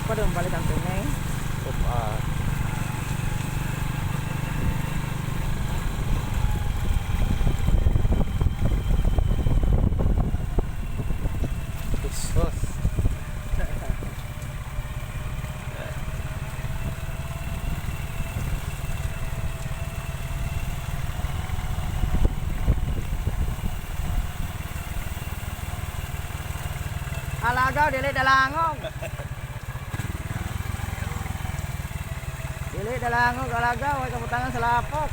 pa doon balik ang tingay. Sus. Alagaw dili dalangog. Dili dalangog alagaw ay kabutangan sa lapok.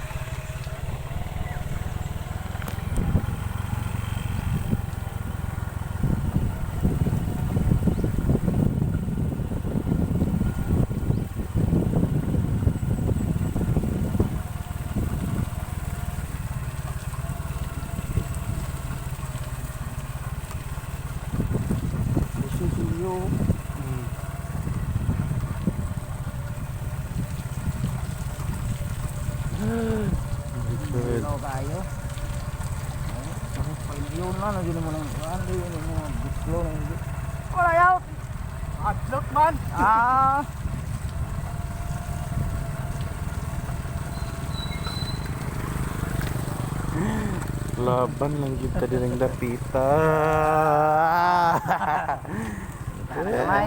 Susuyo. Good. Ikaw kayo. Yun lang, hindi mo lang. Hindi mo bislo na hindi. Wala yaw. Atlot man. Ah. Laban lang kita din dapita. Kamay.